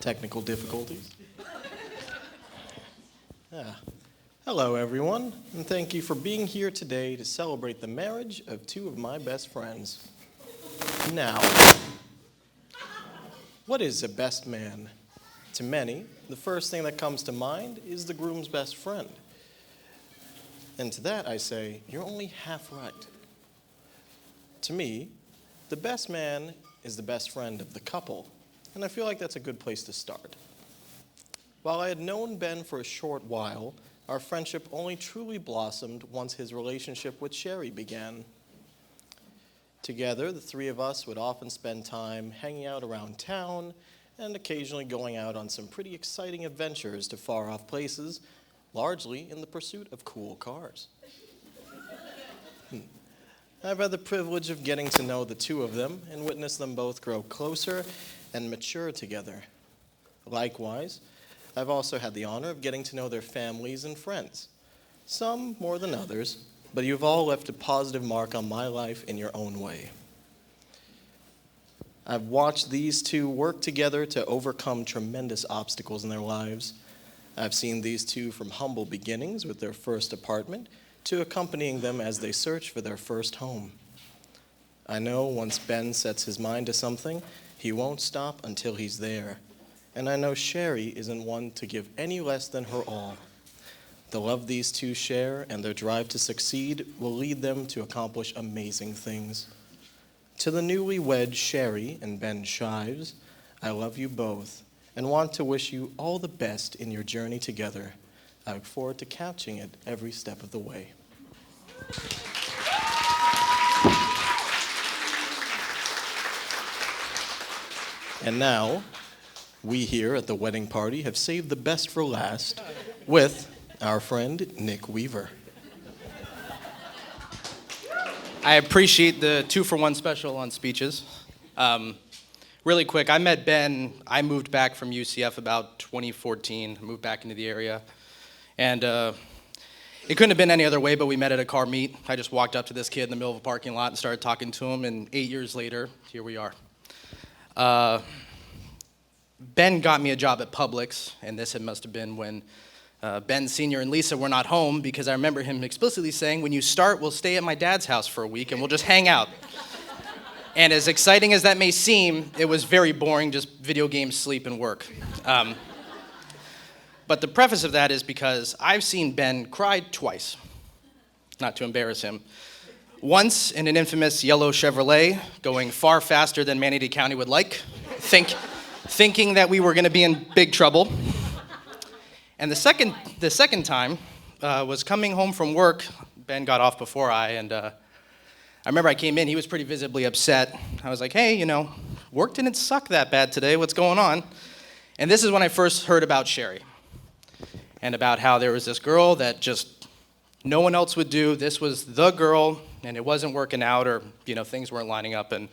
technical difficulties. Hello, everyone, and thank you for being here today to celebrate the marriage of two of my best friends. Now, what is a best man? To many, the first thing that comes to mind is the groom's best friend. And to that I say, you're only half right. To me, the best man is the best friend of the couple, and I feel like that's a good place to start. While I had known Ben for a short while, our friendship only truly blossomed once his relationship with Sherry began. Together, the three of us would often spend time hanging out around town and occasionally going out on some pretty exciting adventures to far-off places, largely in the pursuit of cool cars. I've had the privilege of getting to know the two of them and witness them both grow closer and mature together. Likewise, I've also had the honor of getting to know their families and friends, some more than others, but you've all left a positive mark on my life in your own way. I've watched these two work together to overcome tremendous obstacles in their lives. I've seen these two from humble beginnings with their first apartment to accompanying them as they search for their first home. I know once Ben sets his mind to something, he won't stop until he's there. And I know Sherry isn't one to give any less than her all. The love these two share and their drive to succeed will lead them to accomplish amazing things. To the newlywed Sherry and Ben Shives, I love you both and want to wish you all the best in your journey together. I look forward to catching it every step of the way. And now, we here at the wedding party have saved the best for last with our friend Nick Weaver. I appreciate the 2-for-1 special on speeches. Really quick, I met Ben. I moved back from UCF about 2014, moved back into the area. And it couldn't have been any other way, but we met at a car meet. I just walked up to this kid in the middle of a parking lot and started talking to him, and 8 years later, here we are. Ben got me a job at Publix, and this must have been when Ben Sr. and Lisa were not home, because I remember him explicitly saying, when you start, we'll stay at my dad's house for a week and we'll just hang out. And as exciting as that may seem, it was very boring, just video games, sleep, and work. But the preface of that is because I've seen Ben cry twice, not to embarrass him. Once in an infamous yellow Chevrolet, going far faster than Manatee County would like, thinking that we were going to be in big trouble. And the second time was coming home from work. Ben got off before and I remember I came in, he was pretty visibly upset. I was like, hey, work didn't suck that bad today, what's going on? And this is when I first heard about Sherry, and about how there was this girl that just no one else would do. This was the girl, and it wasn't working out, or things weren't lining up. And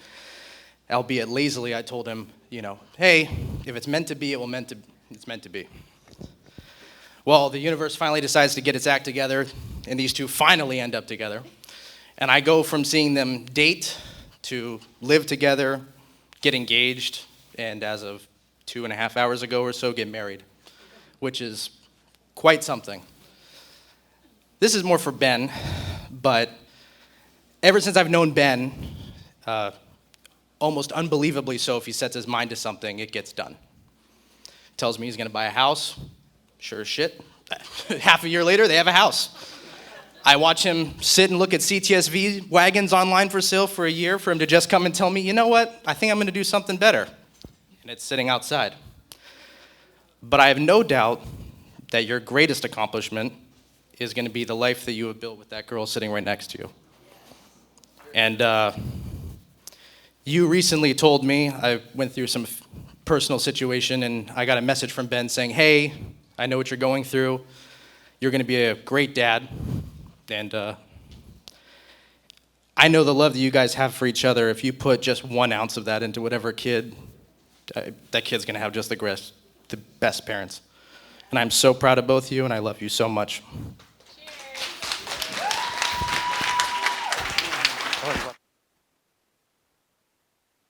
albeit lazily, I told him, hey, if it's meant to be, it's meant to be. Well, the universe finally decides to get its act together, and these two finally end up together. And I go from seeing them date to live together, get engaged, and as of 2.5 hours ago or so, get married, which is quite something. This is more for Ben, but ever since I've known Ben, almost unbelievably so, if he sets his mind to something, it gets done. Tells me he's going to buy a house. Sure as shit. Half a year later, they have a house. I watch him sit and look at CTSV wagons online for sale for a year for him to just come and tell me, you know what, I think I'm going to do something better. And it's sitting outside. But I have no doubt that your greatest accomplishment is going to be the life that you have built with that girl sitting right next to you. And you recently told me, I went through some personal situation, and I got a message from Ben saying, hey, I know what you're going through. You're going to be a great dad. And I know the love that you guys have for each other. If you put just 1 ounce of that into whatever kid, that kid's going to have just the best parents. And I'm so proud of both of you, and I love you so much.